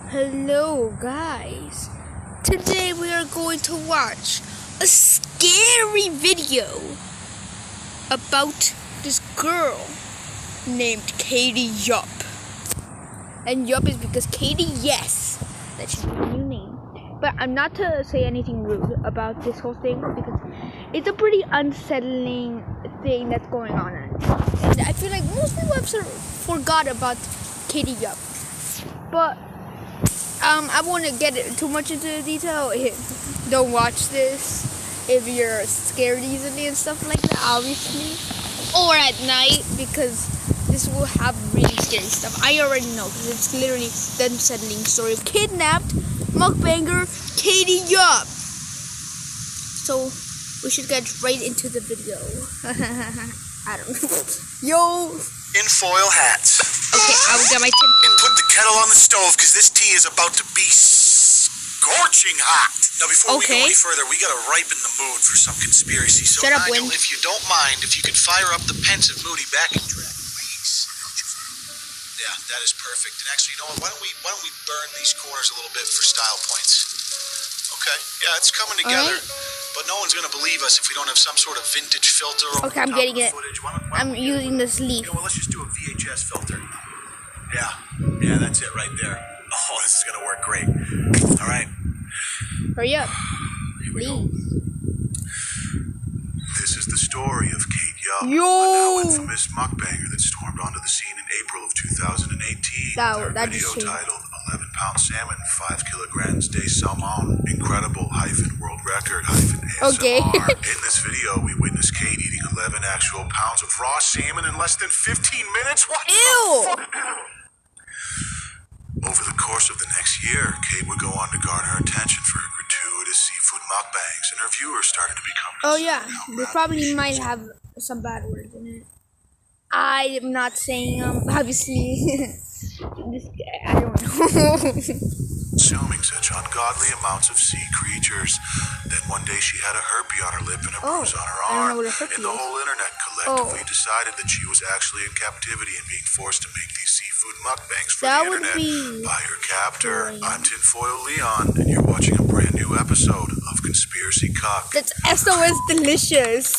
Hello guys, today we are going to watch a scary video about this girl named Katie Yup. And Yup is because Katie Yes, that should be her new name. But I'm not to say anything rude about this whole thing because it's a pretty unsettling thing that's going on. And I feel like most people have sort of forgot about Katie Yup. But I won't get too much into detail. Don't watch this if you're scared easily and stuff like that, obviously. Or at night, because this will have really scary stuff. I already know, because it's literally the unsettling story of kidnapped mukbanger Katie Yup. So, we should get right into the video. I don't know. Yo! Tinfoil hats. Okay, I will get my tinfoil. And put the kettle on the stove because this tea is about to be scorching hot. Now, before we go any further, we gotta ripen the mood for some conspiracy. So, Shut up, Nigel, Win. if you don't mind, if you could fire up the pensive, moody backing track, please. Yeah, that is perfect. And actually, you know what? Why don't we burn these corners a little bit for style points? Okay. Yeah, it's coming together. But no one's gonna believe us if we don't have some sort of vintage filter. Okay, I'm getting it. I'm using this leaf. You know what, let's just do a VHS filter. Yeah, that's it right there. Oh, this is gonna work great. All right. Hurry up. Here we go. This is the story of Kate Yup, Yo! a now infamous mukbanger that stormed onto the scene in April of 2018. Her video titled 11-pound salmon, 5 kilograms de salmon, incredible world record ASMR. Okay. In this video, we witness Kate eating 11 actual pounds of raw salmon in less than 15 minutes. What? Ew! Over the course of the next year, Kate would go on to garner attention for her gratuitous seafood mukbangs, and her viewers started to become Oh yeah, concerned they probably might have some bad words in it. I am not saying obviously. I don't know. consuming such ungodly amounts of sea creatures. Then one day she had a herpy on her lip and a bruise on her arm, and the whole internet collectively decided that she was actually in captivity and being forced to make these seafood mukbangs for the internet by her captor. I'm Tinfoil Leon, and you're watching a brand new episode of Conspiracy Cock. That's SOS Delicious.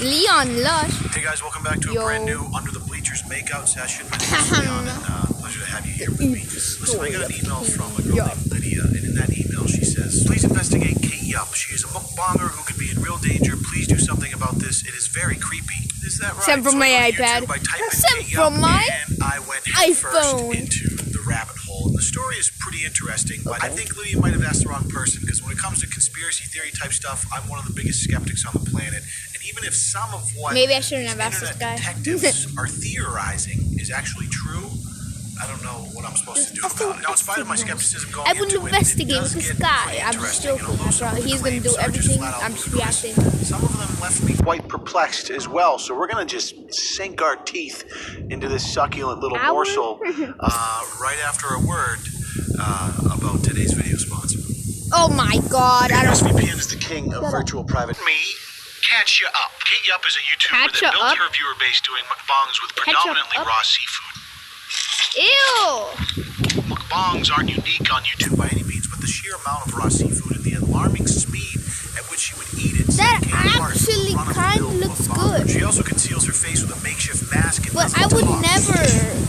Leon Lush. Hey guys, welcome back to a brand new Under the Bleachers makeout session. My name is Leon, and pleasure to have you here with me. Listen, I got an email from a girl named Lydia, and in that email she says, please investigate Kate Yup. She is a mukbanger who could be in real danger. Please do something about this. It is very creepy. Is that right? Sent from my iPad. Sent from my and I went iPhone. Into the rabbit hole. And the story is pretty interesting, but I think Lydia might have asked the wrong person, because when it comes to conspiracy theory type stuff, I'm one of the biggest skeptics on the planet. And even if some of what maybe I shouldn't have asked this guy. detectives are theorizing is actually true, I don't know what I'm supposed to do about it. Now, in spite of my skepticism going I will into investigate it with does this get guy. pretty I'm interesting. still cool. He's gonna do everything. I'm just reacting. Some of them left me quite perplexed as well, so we're gonna just sink our teeth into this succulent little morsel right after a word about today's video sponsor. Oh my god, I don't. ExpressVPN is the king of virtual private. Catch Ya Up. Kate Yup is a YouTuber that built her viewer base doing mukbangs with predominantly raw seafood. Ew! Mukbangs aren't unique on YouTube by any means, but the sheer amount of raw seafood and the alarming speed at which she would eat it. That actually kind of looks good. She also conceals her face with a makeshift mask. And but I would never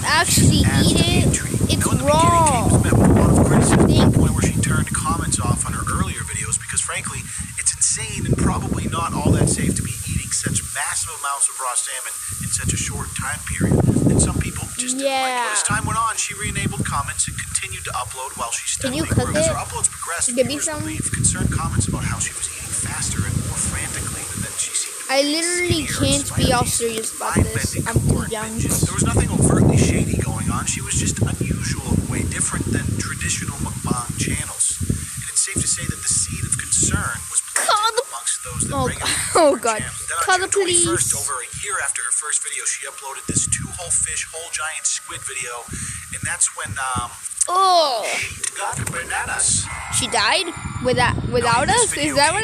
actually eat it. It's raw. Met with a lot of criticism to the point where she turned comments off on her earlier videos because, frankly, it's insane and probably not all that safe to be eating such massive amounts of raw salmon in such a short time period. And some people just didn't like it. But as time went on, she re-enabled comments and continued to upload while she steadily grew. As her uploads progressed, viewers would leave concerned comments about how she was eating faster and more frantically, and that she seemed to be I literally can't be all serious about this. I'm too young. There was nothing overtly shady going on. She was just unusual in a way different than traditional mukbang channels. And it's safe to say that the seed of concern was planted amongst those that regularly channels. Then on June 21st, over a year after her first video, she uploaded this 2 whole fish, whole giant squid video, and that's when she got bananas. She died without us? Is that what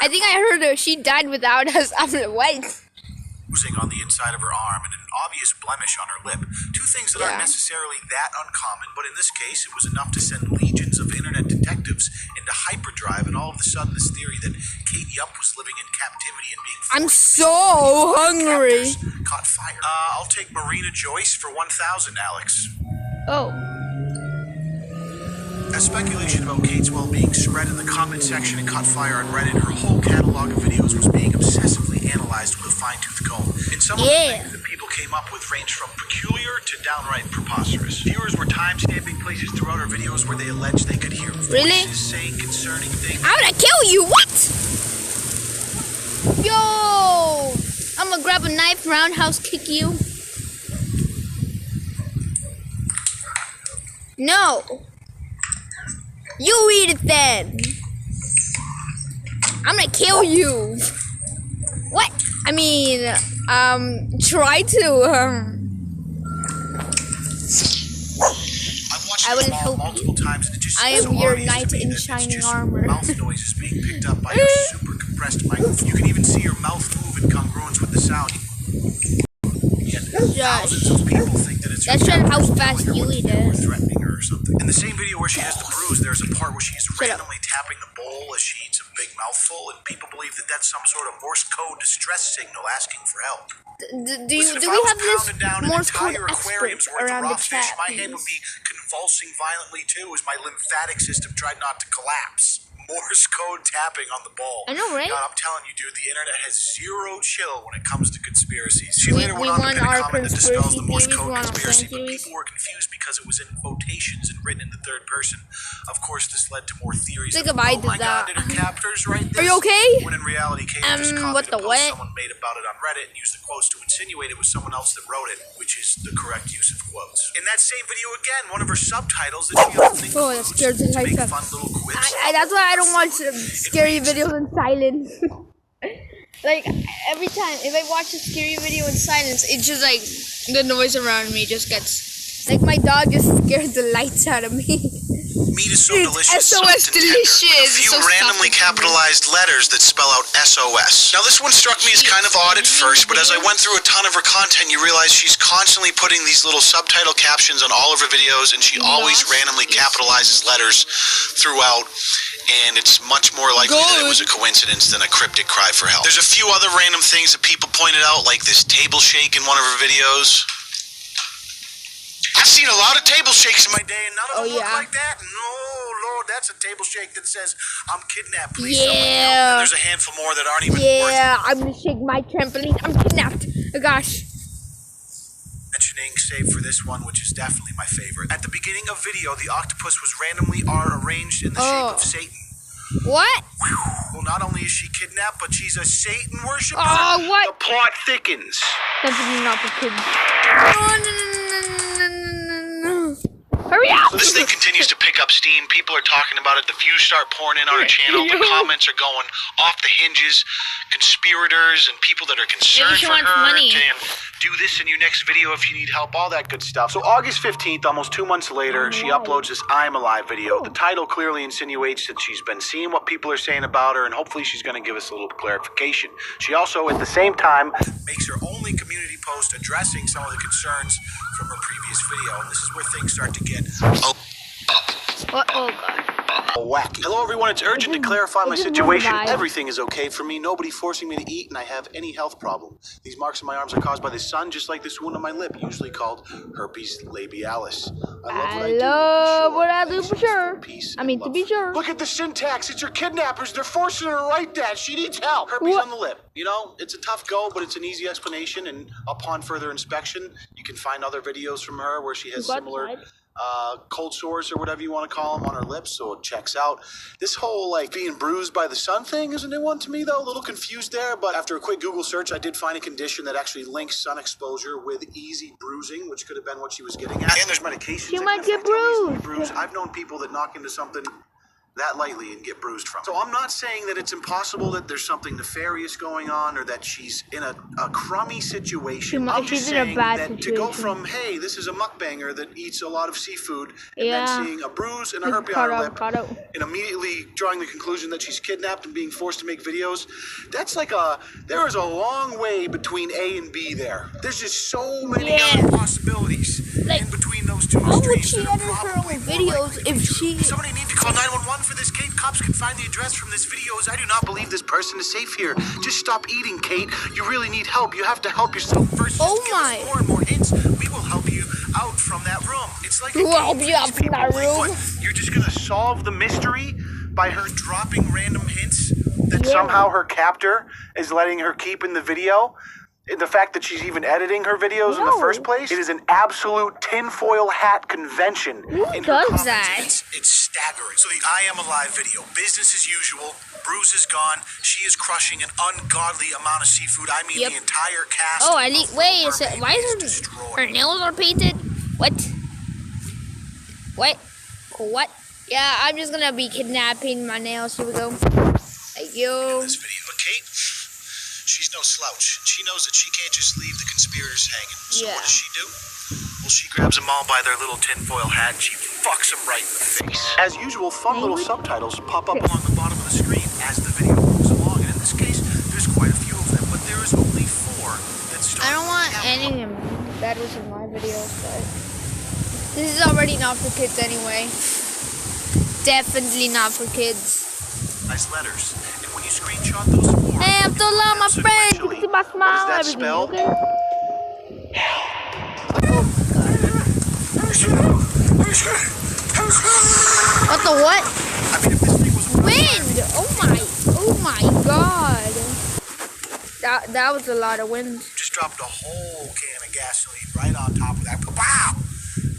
I think I heard her. She died without us. I'm like, what? Oozing on the inside of her arm, and obvious blemish on her lip. Two things that aren't necessarily that uncommon, but in this case, it was enough to send legions of internet detectives into hyperdrive, and all of a sudden this theory that Kate Yump was living in captivity and being I'm forced to so hungry. caught fire. I'll take Marina Joyce for 1,000, Alex. Oh. As speculation about Kate's well-being spread in the comment section and caught fire on Reddit, her whole catalog of videos was being obsessively analyzed with a fine-tooth comb. And some of the things that people came up with ranged from peculiar to downright preposterous. Viewers were time-stamping places throughout her videos where they alleged they could hear voices saying concerning things. I'm gonna kill you! What? Yo! I'm gonna grab a knife, roundhouse kick you. No! You eat it then! I'm gonna kill you! What? I mean, try to, I wouldn't help multiple you. times, and it just I seems am so your obvious to knight me in that it's shining just armor. mouth noises being picked up by your super compressed microphone. You can even see your mouth move in congruence with the sound. Yet thousands of people think that it's That's your just how captors fast telling her you what to eat do or it. threatening her or something. In the same video where she has the bruise, there's a part where she's randomly tapping the bowl as she eats a big mouthful, and people believe that that's some sort of Morse code distress signal asking for help. Do we have this Morse code expert around the chat, my head would be convulsing violently too as my lymphatic system tried not to collapse. Morse code tapping on the ball. I know, right? God, I'm telling you, dude, the internet has zero chill when it comes to conspiracies. She We later went on to want pin a our comment that dispels the Morse conspiracy code theories, conspiracy, we want our but people were confused because it was in quotations and written in the third person. Of course, this led to more theories. Think Of, if I oh did my that. God, did her captors write this? Are you okay? When in reality, Kate just What copied the a post what? someone made about it on Reddit and used the quotes to insinuate it was someone else that wrote it, which is the correct use of quotes. In that same video again, one of her subtitles that she often that scared the to life make out. fun little quips. That's why I don't watch scary videos in silence. Like, every time, if I watch a scary video in silence, it's just like, the noise around me just gets, like, my dog just scared the lights out of me. Meat is so delicious. SOS so tender, delicious. with a few So randomly capitalized letters that spell out SOS. Now, this one struck me as kind of odd at first, but as I went through a ton of her content, you realize she's constantly putting these little subtitle captions on all of her videos, and she always randomly capitalizes letters throughout. And it's much more likely that it was a coincidence than a cryptic cry for help. There's a few other random things that people pointed out, like this table shake in one of her videos. I've seen a lot of table shakes in my day, and none of them look like that. No, Lord, that's a table shake that says, I'm kidnapped, please someone help. And there's a handful more that aren't even worth I'm gonna shake my trampoline. I'm kidnapped. Oh, gosh. mentioning, save for this one, which is definitely my favorite. At the beginning of video, the octopus was randomly arranged in the shape of Satan. What? Well, not only is she kidnapped, but she's a Satan worshiper. Oh, what? The plot thickens. Definitely not for kids. No. Hurry up! So this thing continues to pick up steam. People are talking about it. The views start pouring in on our channel. The comments are going off the hinges. Conspirators and people that are concerned for her. Do this in your next video if you need help. All that good stuff. So August 15th, almost 2 months later, she uploads this I'm Alive video. The title clearly insinuates that she's been seeing what people are saying about her, and hopefully she's going to give us a little clarification. She also, at the same time, makes her only community post addressing some of the concerns from her previous video. And this is where things start to get What? Oh, God. wacky. Hello everyone, it's urgent to clarify my situation. Everything is okay for me, nobody forcing me to eat, and I have any health problem. These marks on my arms are caused by the sun, just like this wound on my lip, usually called herpes labialis. I love what I do for sure. To be sure. Look at the syntax, it's her kidnappers, they're forcing her to write that. She needs help. Herpes on the lip. You know, it's a tough go, but it's an easy explanation, and upon further inspection, you can find other videos from her where she has similar cold sores or whatever you want to call them on her lips, so it checks out. This whole like being bruised by the sun thing is a new one to me though, a little confused there, but after a quick Google search I did find a condition that actually links sun exposure with easy bruising, which could have been what she was getting at. And there's medications. She might get bruised. I've known people that knock into something that lightly and get bruised from. So I'm not saying that it's impossible that there's something nefarious going on or that she's in a crummy situation. I'm just saying that to go from, hey, this is a mukbanger that eats a lot of seafood, and then seeing a bruise and a herpes on her lip, and immediately drawing the conclusion that she's kidnapped and being forced to make videos, that's like there is a long way between A and B there. There's just so many other possibilities in between those two extremes. How would she that edit her own videos if she... Somebody need to call 911 for this, Kate. Cops can find the address from this video, as I do not believe this person is safe here. Just stop eating, Kate. You really need help. You have to help yourself first. Oh just my. give us more and more hints. We will help you out from that room. It's like a Who help you out from that room? You're just gonna solve the mystery by her dropping random hints that somehow her captor is letting her keep in the video? The fact that she's even editing her videos in the first place, it is an absolute tinfoil hat convention. Who does that? It's staggering. So the I Am Alive video, business as usual, Bruce is gone, she is crushing an ungodly amount of seafood. I mean the entire cast. Oh, wait a second. Why is her nails are painted? What? What? Yeah, I'm just gonna be kidnapping my nails. Here we go. Thank you. This video. But Kate, she's no slouch. She knows that she can't just leave the conspirators hanging. So what does she do? Well, she grabs them all by their little tinfoil hat and she fucks them right in the face. As usual, fun little subtitles pop up along the bottom of the screen as the video moves along. And in this case, there's quite a few of them, but there is only 4 that start. I don't want any that was in my videos, but this is already not for kids anyway. Definitely not for kids. Nice letters. And when you screenshot those 4, hey, I'm still on my friend. You can see my smile. What does that spell? Okay? What the what? I mean, if this thing was wind! Oh my god. That was a lot of wind. Just dropped a whole can of gasoline right on top of that. Wow!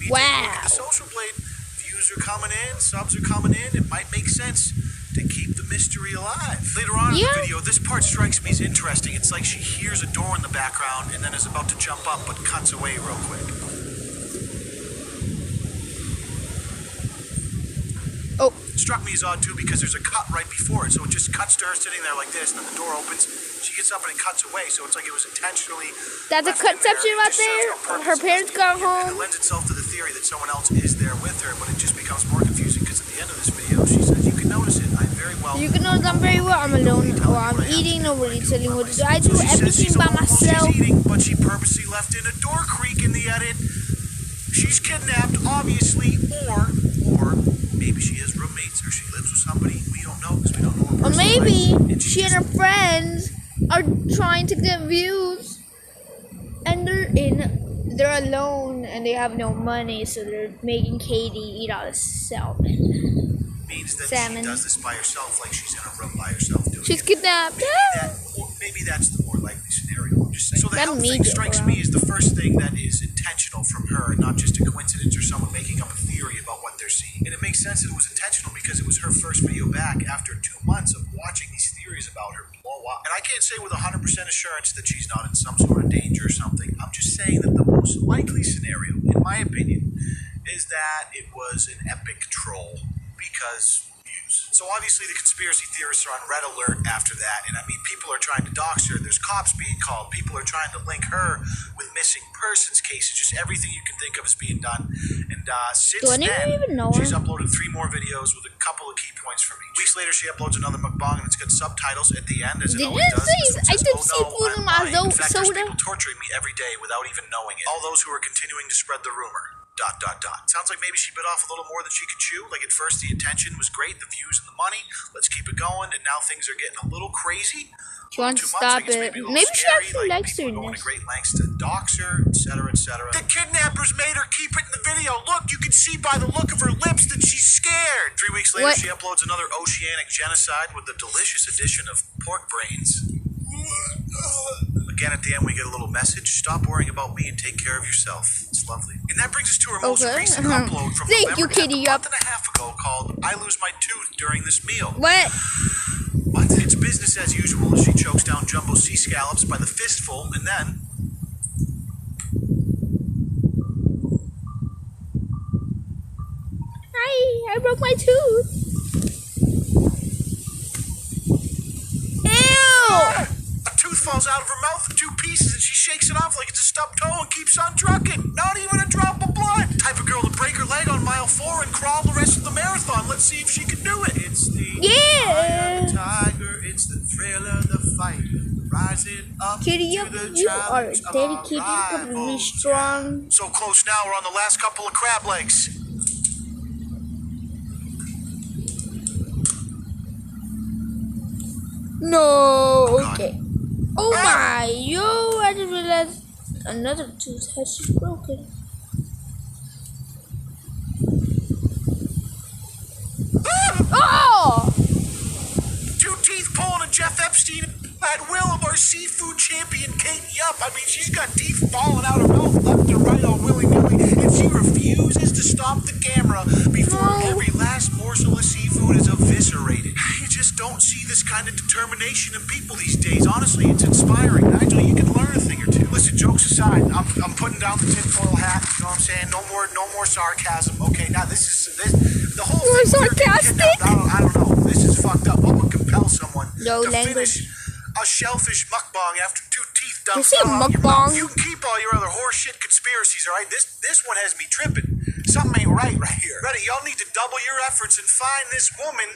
Wow. The Social Blade views are coming in, subs are coming in. It might make sense to keep the mystery alive. Later on in the video, this part strikes me as interesting. It's like she hears a door in the background and then is about to jump up but cuts away real quick. Oh. It struck me as odd too because there's a cut right before it, so it just cuts to her sitting there like this, and then the door opens, she gets up and it cuts away, so it's like it was intentionally. That's a conception right there. Her parents got home. And it lends itself to the theory that someone else is there with her, but it just becomes more confusing because at the end of this video, she says, "You can notice it. I'm very well." You can notice I'm very well. I'm alone, or I'm eating. Nobody's telling what to do. I do everything by myself. She's eating, but she purposely left in a door creak in the edit. She's kidnapped, obviously, or maybe she has roommates or she lives with somebody. We don't know because we don't know her Or maybe life. she and her friends are trying to get views, and they're alone and they have no money, so they're making Katie eat all the salmon. Means that she does this by herself, like she's in a room by herself doing She's it. kidnapped. Maybe that's the more likely scenario. I'm just saying. So the hell thing strikes me as the first thing that is intentional from her, and not just a coincidence or someone making up a theory about what they're seeing. And it makes sense that it was intentional because it was her first video back after 2 months of watching these theories about her blow up. And I can't say with 100% assurance that she's not in some sort of danger or something. I'm just saying that the most likely scenario, in my opinion, is that it was an epic troll because views. So obviously the conspiracy theorists are on red alert after that, and I mean people are trying to dox her. There's cops being called. People are trying to link her with missing persons cases. Just everything you can think of is being done. And since then, she's uploaded 3 more videos with a couple of key points from each. Weeks later, she uploads another mukbang, and it's got subtitles at the end, as it always does. I did seafood in my soda. In fact, there's people torturing me every day without even knowing it. All those who are continuing to spread the rumor. ... Sounds like maybe she bit off a little more than she could chew. Like at first the intention was great, the views and the money. Let's keep it going. And now things are getting a little crazy. She wants to stop it. Maybe she actually likes doing this. Going to great lengths to dox her, etc., etc. The kidnappers made her keep it in the video. Look, you can see by the look of her lips that she's scared. 3 weeks later, she uploads another oceanic genocide with the delicious addition of pork brains. Again, at the end, we get a little message. Stop worrying about me and take care of yourself. It's lovely. And that brings us to her most recent upload from November 10th, a month and a half ago, called "I Lose My Tooth During This Meal." What? It's business as usual as she chokes down jumbo sea scallops by the fistful, and then... I broke my tooth. falls out of her mouth in 2 pieces, and she shakes it off like it's a stubbed toe and keeps on trucking. Not even a drop of blood. Type of girl to break her leg on mile 4 and crawl the rest of the marathon. Let's see if she can do it. It's the eye of the tiger. It's the thrill of the fight. Rising up Kitty to Yup, the you are challenge of dedicated, our probably rivals. strong. So close now, we're on the last couple of crab legs. No, okay. Oh my, yo, I didn't realize another tooth has just broken. Oh! 2 teeth pulling a Jeff Epstein at will of our seafood champion, Kate Yup. I mean, she's got teeth falling out her mouth left and right all willy-nilly, and she refuses to stop the camera before every last morsel of seafood is eviscerated. You just don't see this kind of determination in people these days. Honestly, it's inspiring. Nigel, you can learn a thing or two. Listen, jokes aside, I'm putting down the tinfoil hat. You know what I'm saying? No more sarcasm. Okay, now the whole More thing. sarcastic? I don't know. This is fucked up. What would compel someone No to language. finish a shellfish mukbang after 2 teeth done You say fell out your mukbang? mouth? You can keep all your other horseshit conspiracies, all right? This one has me tripping. Something ain't right here. Ready? Y'all need to double your efforts and find this woman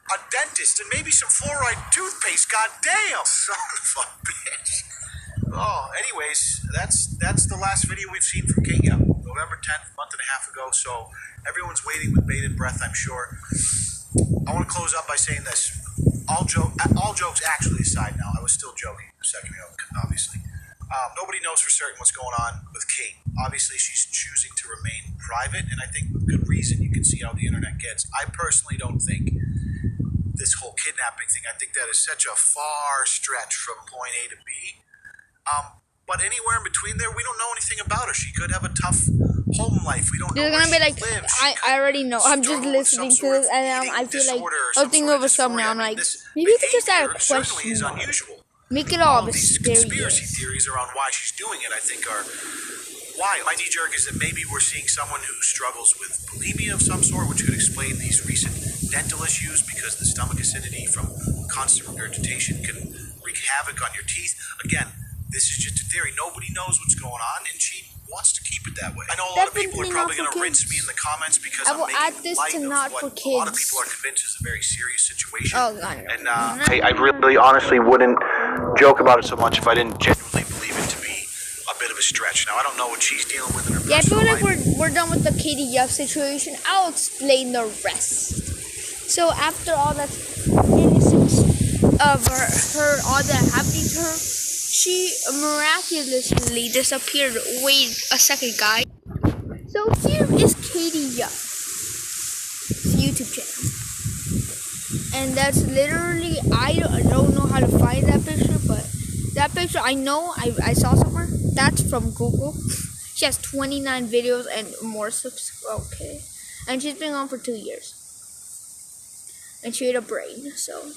a dentist and maybe some fluoride toothpaste. God damn, son of a bitch. Oh, anyways, that's the last video we've seen from Kate Yup. November 10th, a month and a half ago. So everyone's waiting with bated breath, I'm sure. I want to close up by saying this. All jokes actually aside now. I was still joking a second ago, obviously. Nobody knows for certain what's going on with Kate. Obviously, she's choosing to remain private, and I think with good reason. You can see how the internet gets. I personally don't think this whole kidnapping thing, I think that is such a far stretch from point A to B. But anywhere in between there, we don't know anything about her. She could have a tough home life. We don't know They're where gonna be she like, lives. I already know. I'm just struggle with listening some to sort this, of and eating I feel like disorder or I'll think sort of a dysphoria. thumbnail. I I'm mean, like, this maybe you could just add a behavior certainly is question mark. unusual. Make it all These conspiracy mysterious. theories around why she's doing it, I think, are wild. My knee-jerk is that maybe we're seeing someone who struggles with bulimia of some sort, which could explain these recent dental issues, because the stomach acidity from constant regurgitation can wreak havoc on your teeth. Again, this is just a theory. Nobody knows what's going on, and she wants to keep it that way. I know a lot of people are probably going to rinse me in the comments because I will I'm add making this light to of not what for a lot of kids. people are convinced is a very serious situation. Oh, God. And I really honestly wouldn't joke about it so much if I didn't genuinely believe it to be a bit of a stretch. Now, I don't know what she's dealing with in her Yeah, I feel personal like life. we're done with the Katie Yup situation. I'll explain the rest. So after all that innocence of her all that happening to her, she miraculously disappeared. Wait a second, guys. So here is Katie Yupp's YouTube channel, and that's literally, I don't know how to find that picture, but that picture I know I saw somewhere. That's from Google. She has 29 videos and more subscribers. Okay, and she's been on for 2 years, and she had a brain. So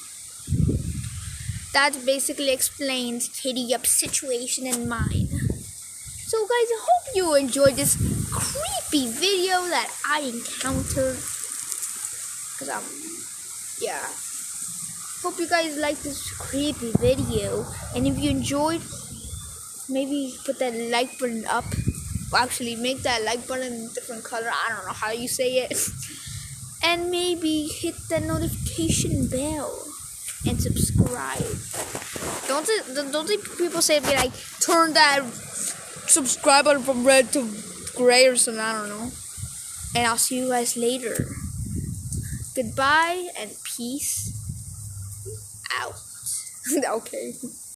that basically explains Katie Yupp's situation and mine. So guys, I hope you enjoyed this creepy video that I encountered. Yeah. Hope you guys liked this creepy video. And if you enjoyed, maybe put that like button up. Well, actually, make that like button a different color. I don't know how you say it. And maybe hit the notification bell. And subscribe. Don't people say, be like, turn that subscribe button from red to gray or something, I don't know. And I'll see you guys later. Goodbye and peace out. Okay.